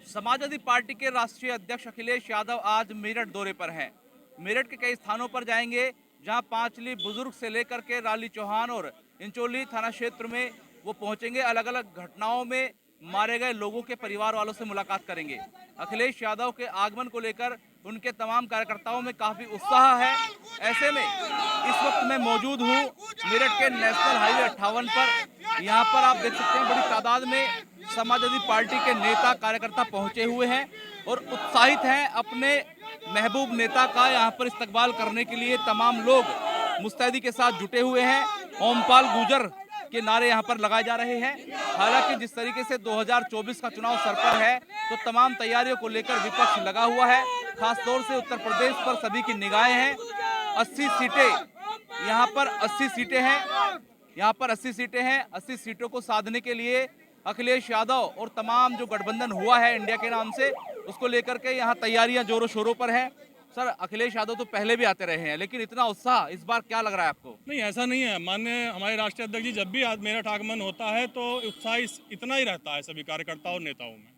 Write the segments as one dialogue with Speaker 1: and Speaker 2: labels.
Speaker 1: Samajwadi party के राष्ट्रीय अध्यक्ष अखिलेश यादव आज मेरठ दौरे पर हैं। मेरठ के कई स्थानों पर जाएंगे, जहां पांचली बुजुर्ग से लेकर के राली चौहान और इंचोली थाना क्षेत्र में वो पहुंचेंगे। अलग अलग घटनाओं में मारे गए लोगों के परिवार वालों से मुलाकात करेंगे। अखिलेश यादव के आगमन को लेकर उनके तमाम कार्यकर्ताओं में काफी उत्साह है। ऐसे में इस वक्त मैं मौजूद हूं मेरठ के नेशनल हाईवे 58 पर। यहाँ पर आप देख सकते हैं बड़ी तादाद में समाजवादी पार्टी के नेता कार्यकर्ता पहुंचे हुए हैं और उत्साहित हैं। अपने महबूब नेता का यहाँ पर इस्तकबाल करने के लिए तमाम लोग मुस्तैदी के साथ जुटे हुए हैं। ओमपाल गुजर के नारे यहाँ पर लगाए जा रहे हैं। हालांकि जिस तरीके से 2024 का चुनाव सर पर है, तो तमाम तैयारियों को लेकर विपक्ष लगा हुआ है। खासतौर से उत्तर प्रदेश पर सभी की निगाहें हैं। 80 सीटें यहाँ पर 80 सीटें हैं। यहाँ पर 80 सीटें हैं। 80 सीटों को साधने के लिए अखिलेश यादव और तमाम जो गठबंधन हुआ है इंडिया के नाम से, उसको लेकर के यहाँ तैयारियां जोरों शोरों पर हैं। सर, अखिलेश यादव तो पहले भी आते रहे हैं, लेकिन इतना उत्साह इस बार क्या लग रहा है आपको?
Speaker 2: नहीं, ऐसा नहीं है। माननीय हमारे राष्ट्रीय अध्यक्ष जी जब भी मेरठ आगमन होता है तो उत्साह इतना ही रहता है सभी कार्यकर्ताओं और नेताओं में।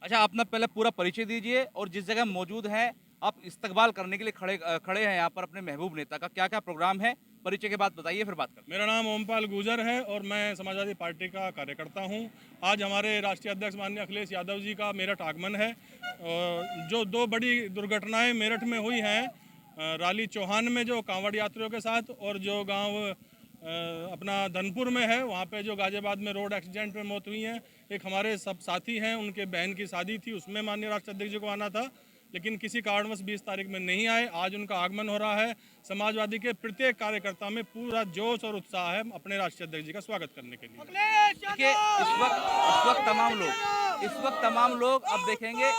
Speaker 1: अच्छा, अपना पहले पूरा परिचय दीजिए और जिस जगह मौजूद हैं आप इस्तकबाल करने के लिए खड़े हैं यहाँ पर अपने महबूब नेता का, क्या क्या प्रोग्राम है, परिचय के बाद बताइए, फिर बात करते हैं।
Speaker 2: मेरा नाम ओमपाल गुजर है और मैं समाजवादी पार्टी का कार्यकर्ता हूँ। आज हमारे राष्ट्रीय अध्यक्ष माननीय अखिलेश यादव जी का मेरठ आगमन है। जो दो बड़ी दुर्घटनाएं मेरठ में हुई हैं, राली चौहान में जो कांवड़ यात्रियों के साथ, और जो गांव अपना धनपुर में है, वहाँ पे जो गाजियाबाद में रोड एक्सीडेंट में मौत हुई है। एक हमारे सब साथी हैं, उनके बहन की शादी थी, उसमें माननीय राष्ट्रीय अध्यक्ष जी को आना था, लेकिन किसी कारणवश 20 तारीख में नहीं आए। आज उनका आगमन हो रहा है। समाजवादी के प्रत्येक कार्यकर्ता में पूरा जोश और उत्साह है अपने राष्ट्रीय अध्यक्ष जी का स्वागत करने के लिए।
Speaker 1: देखिए, इस वक्त तमाम लोग अब देखेंगे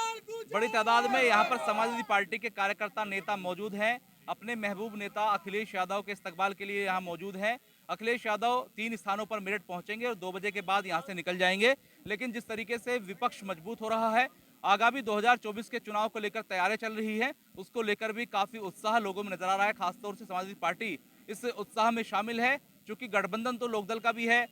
Speaker 1: बड़ी तादाद में यहाँ पर समाजवादी पार्टी के कार्यकर्ता नेता मौजूद हैं। अपने महबूब नेता अखिलेश यादव के इस्तकबाल के लिए यहाँ मौजूद हैं। अखिलेश यादव 3 स्थानों पर मेरठ पहुंचेंगे और 2 बजे के बाद यहाँ से निकल जाएंगे। लेकिन जिस तरीके से विपक्ष मजबूत हो रहा है, आगामी 2024 के चुनाव को लेकर तैयारी चल रही है, उसको लेकर भी काफी उत्साह लोगों में नजर आ रहा है। खासतौर से समाजवादी पार्टी इस उत्साह में शामिल है, क्योंकि गठबंधन तो लोकदल का भी है,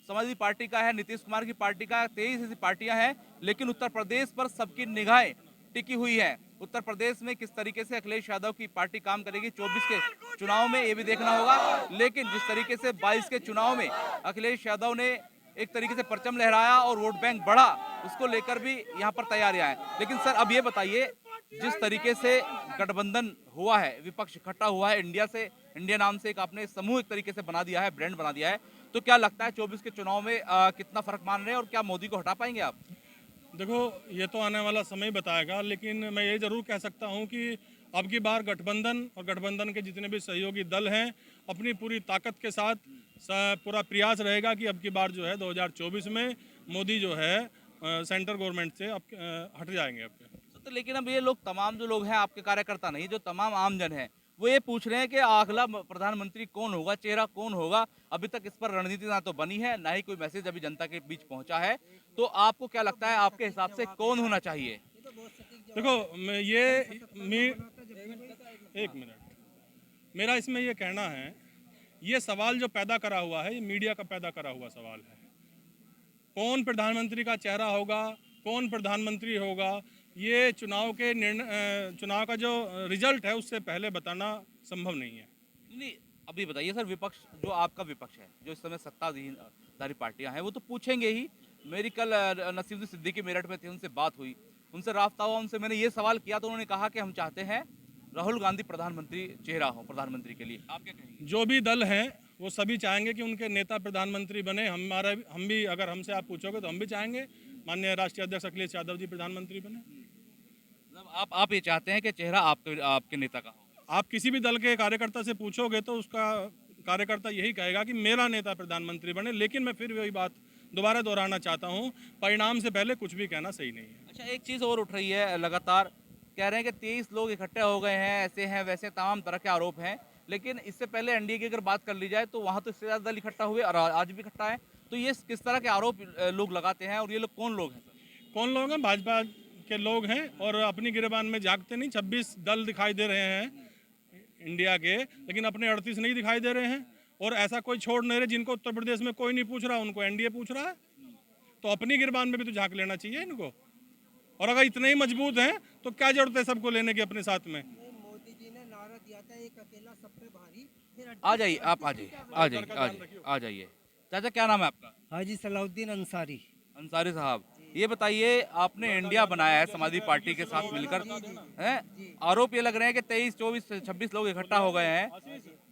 Speaker 1: समाजवादी पार्टी का है, नीतीश कुमार की पार्टी का, 23 ऐसी पार्टियां हैं। लेकिन उत्तर प्रदेश पर सबकी निगाहें टिकी हुई है। उत्तर प्रदेश में किस तरीके से अखिलेश यादव की पार्टी काम करेगी 24 के चुनाव में, ये भी देखना होगा। लेकिन जिस तरीके से 22 के चुनाव में अखिलेश यादव ने एक तरीके से परचम लहराया और वोट बैंक बढ़ा, उसको लेकर भी यहाँ पर तैयारियां हैं। लेकिन सर, अब ये बताइए, जिस तरीके से गठबंधन हुआ है, विपक्ष इकट्ठा हुआ है, इंडिया नाम से एक आपने समूह एक तरीके से बना दिया है, ब्रांड बना दिया है, तो क्या लगता है 24 के चुनाव में कितना फर्क मान रहे हैं और क्या मोदी को हटा पाएंगे आप?
Speaker 2: देखो, ये तो आने वाला समय बताएगा, लेकिन मैं ये जरूर कह सकता हूँ कि अब की बार गठबंधन और गठबंधन के जितने भी सहयोगी दल हैं, अपनी पूरी ताकत के साथ पूरा प्रयास रहेगा कि अब की बार जो है 2024 में मोदी जो है सेंट्रल गवर्नमेंट से अब हट जाएंगे अब।
Speaker 1: तो लेकिन अब ये लोग, तमाम जो लोग हैं आपके कार्यकर्ता नहीं, जो तमाम आमजन हैं, वो ये पूछ रहे हैं कि अगला प्रधानमंत्री कौन होगा, चेहरा कौन होगा। अभी तक इस पर रणनीति ना तो बनी है, ना ही कोई मैसेज अभी जनता के बीच पहुंचा है। तो आपको क्या लगता है, आपके हिसाब से कौन होना चाहिए?
Speaker 2: देखो, एक मिनट, मेरा इसमें ये कहना है, ये सवाल जो पैदा करा हुआ है, ये मीडिया का पैदा करा हुआ सवाल है। कौन प्रधानमंत्री का चेहरा होगा, कौन प्रधानमंत्री होगा, ये चुनाव का जो रिजल्ट है उससे पहले बताना संभव नहीं है।
Speaker 1: नहीं, अभी बताइए सर, विपक्ष जो आपका विपक्ष है, जो इस समय सत्ताधारी पार्टियां हैं, वो तो पूछेंगे ही। मेरी कल नसीरुद्दीन सिद्दीकी मेरठ में थे, उनसे बात हुई, उनसे राब्ता हुआ, उनसे मैंने ये सवाल किया तो उन्होंने कहा कि हम चाहते हैं राहुल गांधी प्रधानमंत्री चेहरा हो प्रधानमंत्री के लिए। आप क्या कहेंगे?
Speaker 2: जो भी दल हैं वो सभी चाहेंगे कि उनके नेता प्रधानमंत्री बने। हम भी, अगर हमसे आप पूछोगे तो हम भी चाहेंगे माननीय राष्ट्रीय अध्यक्ष अखिलेश यादव जी प्रधानमंत्री बने।
Speaker 1: मतलब आप ये चाहते हैं कि चेहरा आपके नेता का हो?
Speaker 2: आप किसी भी दल के कार्यकर्ता से पूछोगे तो उसका कार्यकर्ता यही कहेगा कि मेरा नेता प्रधानमंत्री बने। लेकिन मैं फिर वही बात दोबारा दोहराना चाहता हूँ, परिणाम से पहले कुछ भी कहना सही नहीं है।
Speaker 1: अच्छा, एक चीज़ और उठ रही है, लगातार कह रहे हैं कि 23 लोग इकट्ठे हो गए हैं, ऐसे हैं वैसे, तमाम तरह के आरोप हैं। लेकिन इससे पहले एनडीए की अगर बात कर ली जाए तो वहाँ तो इससे ज़्यादा दल इकट्ठा हुए और आज भी इकट्ठा है। तो ये किस तरह के आरोप लोग लगाते हैं और ये लोग कौन लोग हैं सर?
Speaker 2: कौन लोग हैं? भाजपा के लोग हैं और अपनी गिरबान में झांकते नहीं। 26 दल दिखाई दे रहे हैं इंडिया के, लेकिन अपने 38 नहीं दिखाई दे रहे हैं। और ऐसा कोई छोड़ नहीं रहे जिनको उत्तर प्रदेश में कोई नहीं पूछ रहा, उनको एनडीए पूछ रहा है। तो अपनी गिरबान में भी तो झांक लेना चाहिए इनको। और अगर इतने ही मजबूत हैं तो क्या जरूरत है सबको लेने की अपने साथ में।
Speaker 3: मोदी जी ने नारा दिया था एक अकेला सब पे भारी, फिर
Speaker 1: आ जाइए, आप आ जाइए, आ जाइए, आ जाइए, आ जाइए। चाचा क्या नाम है आपका?
Speaker 3: हाजी सलाउद्दीन अंसारी।
Speaker 1: अंसारी साहब, ये बताइए, आपने इंडिया बनाया है समाजवादी पार्टी के साथ मिलकर, हैं? आरोप ये लग रहे हैं कि 23, 24, 26 लोग इकट्ठा हो गए हैं,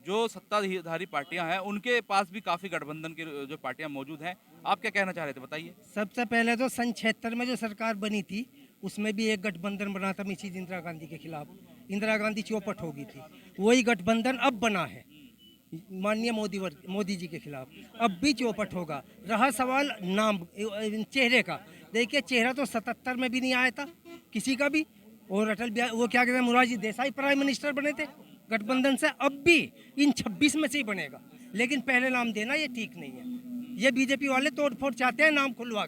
Speaker 1: जो सत्ताधारी पार्टियां हैं उनके पास भी काफी गठबंधन की जो पार्टियां मौजूद हैं। आप क्या कहना चाह रहे थे, बताइए।
Speaker 3: सबसे पहले तो सन 76 में जो सरकार बनी थी उसमें भी एक गठबंधन बना था मिसेज इंदिरा गांधी के खिलाफ। इंदिरा गांधी चौपट हो गई थी, वही गठबंधन अब बना है माननीय मोदी जी के खिलाफ, अब भी चौपट होगा। रहा सवाल नाम चेहरे का, देखिए चेहरा तो 77 में भी नहीं आया था किसी का भी, और अटल बिहारी वो क्या कहते हैं मोरारजी देसाई प्राइम मिनिस्टर बने थे गठबंधन से, अब भी इन 26 में से ही बनेगा। लेकिन पहले नाम देना ये ठीक नहीं है। ये बीजेपी वाले तोड़फोड़ चाहते हैं नाम खुलवा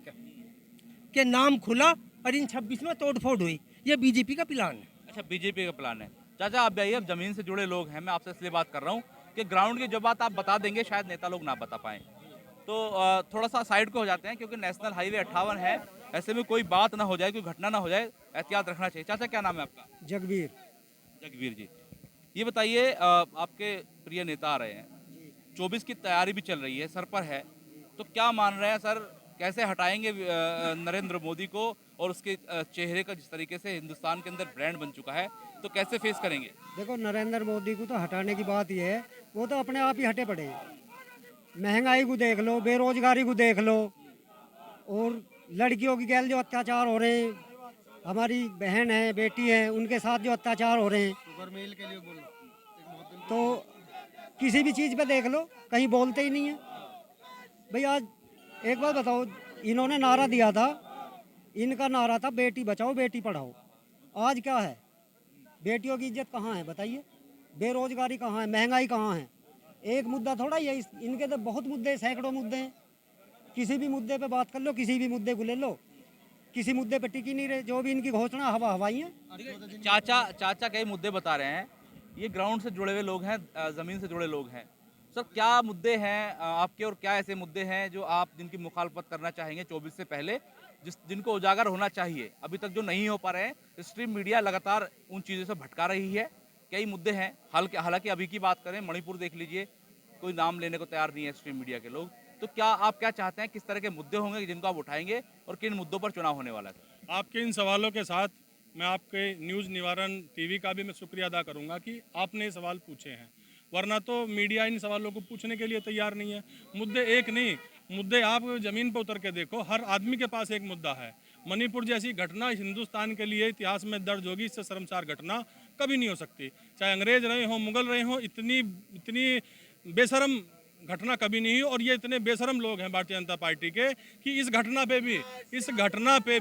Speaker 3: के नाम खुला और इन 26 में तोड़फोड़ हुई, ये बीजेपी का प्लान है।
Speaker 1: अच्छा, बीजेपी का प्लान है। चाचा आप आइए, अब जमीन से जुड़े लोग हैं, मैं आपसे इसलिए बात कर रहा हूँ कि ग्राउंड की जो बात आप बता देंगे शायद नेता लोग ना बता पाएं, तो थोड़ा सा साइड को हो जाते हैं, क्योंकि नेशनल हाईवे 58 है, ऐसे में कोई बात ना हो जाए, कोई घटना ना हो जाए, एहतियात रखना चाहिए। चाचा क्या नाम है आपका?
Speaker 3: जगबीर।
Speaker 1: जगवीर जी, ये बताइए, आपके प्रिय नेता आ रहे हैं, 24 की तैयारी भी चल रही है, सर पर है, तो क्या मान रहे हैं सर, कैसे हटाएंगे नरेंद्र मोदी को, और उसके चेहरे का जिस तरीके से हिंदुस्तान के अंदर ब्रांड बन चुका है, तो कैसे फेस करेंगे?
Speaker 4: देखो नरेंद्र मोदी को तो हटाने की बात यह है, वो तो अपने आप ही हटे पड़े हैं। महंगाई को देख लो, बेरोजगारी को देख लो, और लड़कियों की गैल जो अत्याचार हो रहे हैं, हमारी बहन है बेटी है उनके साथ जो अत्याचार हो रहे हैं, तो किसी भी चीज़ पे देख लो कहीं बोलते ही नहीं है भाई। आज एक बात बताओ, इन्होंने नारा दिया था, इनका नारा था बेटी बचाओ बेटी पढ़ाओ, आज क्या है? बेटियों की इज्जत कहाँ है बताइए? बेरोजगारी कहाँ है? महंगाई कहाँ है? एक मुद्दा थोड़ा ही है, इनके तो बहुत मुद्दे, सैकड़ों मुद्दे हैं। किसी भी मुद्दे पे बात कर लो, किसी भी मुद्दे को ले लो, किसी मुद्दे पे टिक ही नहीं रहे। जो भी इनकी घोषणा हवा हवाई है।
Speaker 1: चाचा कई मुद्दे बता रहे हैं, ये ग्राउंड से जुड़े हुए लोग हैं, जमीन से जुड़े लोग हैं। सर क्या मुद्दे हैं आपके, और क्या ऐसे मुद्दे हैं जो आप जिनकी मुखालफत करना चाहेंगे 24 से पहले, जिनको उजागर होना चाहिए, अभी तक जो नहीं हो पा रहे हैं? स्ट्रीम मीडिया लगातार उन चीज़ों से भटका रही है, कई मुद्दे हैं। हालांकि अभी की बात करें, मणिपुर देख लीजिए, कोई नाम लेने को तैयार नहीं है स्ट्रीम मीडिया के लोग। तो आप क्या चाहते हैं, किस तरह के मुद्दे होंगे जिनको आप उठाएंगे, और किन मुद्दों पर चुनाव होने वाला है?
Speaker 2: आपके इन सवालों के साथ मैं आपके न्यूज़ निवारण टीवी का भी मैं शुक्रिया अदा करूंगा कि आपने ये सवाल पूछे हैं, वरना तो मीडिया इन सवालों को पूछने के लिए तैयार नहीं है। मुद्दे एक नहीं, मुद्दे आप ज़मीन पर उतर के देखो, हर आदमी के पास एक मुद्दा है। मणिपुर जैसी घटना हिंदुस्तान के लिए इतिहास में दर्ज होगी, इससे शर्मसार घटना कभी नहीं हो सकती। चाहे अंग्रेज रहे हों, मुगल रहे हों, इतनी बेशरम घटना कभी नहीं हुई। और ये इतने बेशरम लोग हैं भारतीय जनता पार्टी के कि इस घटना पे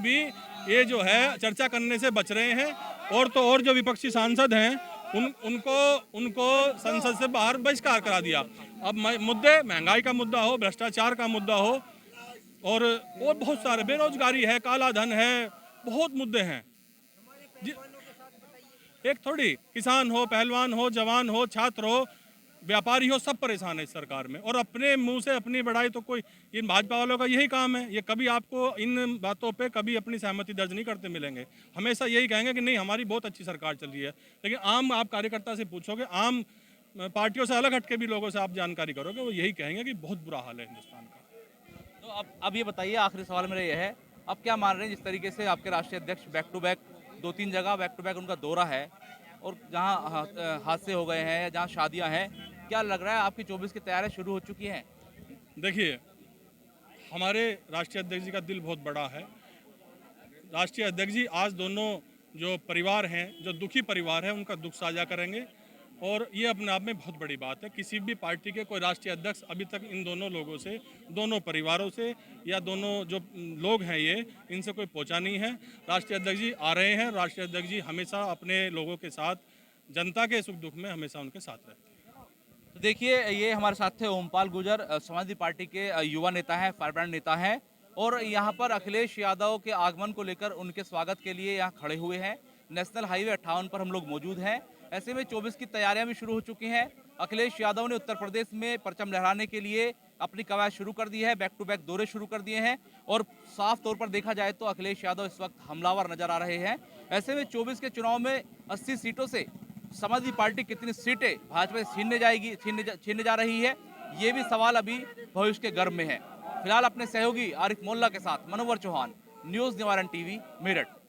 Speaker 2: भी ये जो है चर्चा करने से बच रहे हैं। और तो और जो विपक्षी सांसद हैं उनको संसद से बाहर बहिष्कार करा दिया। अब मुद्दे महंगाई का मुद्दा हो, भ्रष्टाचार का मुद्दा हो, और बहुत सारे, बेरोजगारी है, काला धन है, बहुत मुद्दे हैं। एक थोड़ी किसान हो, पहलवान हो, जवान हो, छात्र हो, व्यापारी हो, सब परेशान है इस सरकार में। और अपने मुंह से अपनी बड़ाई तो कोई, इन भाजपा वालों का यही काम है। ये कभी आपको इन बातों पे कभी अपनी सहमति दर्ज नहीं करते मिलेंगे, हमेशा यही कहेंगे कि नहीं हमारी बहुत अच्छी सरकार चल रही है। लेकिन आम आप कार्यकर्ता से पूछोगे, आम पार्टियों से अलग हटके भी लोगों से आप जानकारी करोगे, वो यही कहेंगे कि बहुत बुरा हाल है हिंदुस्तान का।
Speaker 1: तो अब ये बताइए, आखिरी सवाल मेरा ये है, अब क्या मान रहे हैं, जिस तरीके से आपके राष्ट्रीय अध्यक्ष बैक टू बैक 2-3 जगह बैक टू बैक उनका दौरा है, और जहाँ हादसे हो गए हैं या जहाँ शादियाँ हैं, क्या लग रहा है आपकी 24 की तैयारी शुरू हो चुकी हैं?
Speaker 2: देखिए, हमारे राष्ट्रीय अध्यक्ष जी का दिल बहुत बड़ा है। राष्ट्रीय अध्यक्ष जी आज दोनों जो परिवार हैं, जो दुखी परिवार है, उनका दुख साझा करेंगे, और ये अपने आप में बहुत बड़ी बात है। किसी भी पार्टी के कोई राष्ट्रीय अध्यक्ष अभी तक इन दोनों लोगों से, दोनों परिवारों से, या दोनों जो लोग हैं ये, इनसे कोई पहुंचा नहीं है। राष्ट्रीय अध्यक्ष जी आ रहे हैं। राष्ट्रीय अध्यक्ष जी हमेशा अपने लोगों के साथ, जनता के सुख दुख में हमेशा उनके साथ रहते हैं।
Speaker 1: तो देखिए, ये हमारे साथ थे ओमपाल गुर्जर, समाजवादी पार्टी के युवा नेता हैं, फायरब्रांड नेता हैं, और यहाँ पर अखिलेश यादव के आगमन को लेकर उनके स्वागत के लिए यहाँ खड़े हुए हैं। नेशनल हाईवे 58 पर हम लोग मौजूद हैं। ऐसे में 24 की तैयारियां भी शुरू हो चुकी हैं। अखिलेश यादव ने उत्तर प्रदेश में परचम लहराने के लिए अपनी कवायद शुरू कर दी है, बैक टू बैक दौरे शुरू कर दिए हैं और साफ तौर पर देखा जाए तो अखिलेश यादव इस वक्त हमलावर नजर आ रहे हैं। ऐसे में 24 के चुनाव में 80 सीटों से समाजवादी पार्टी कितनी सीटें भाजपा से छीनने जा रही है, ये भी सवाल अभी भविष्य के गर्भ में है। फिलहाल अपने सहयोगी आरिफ मोल्ला के साथ मनोवर चौहान, न्यूज़ निवारण टीवी, मेरठ।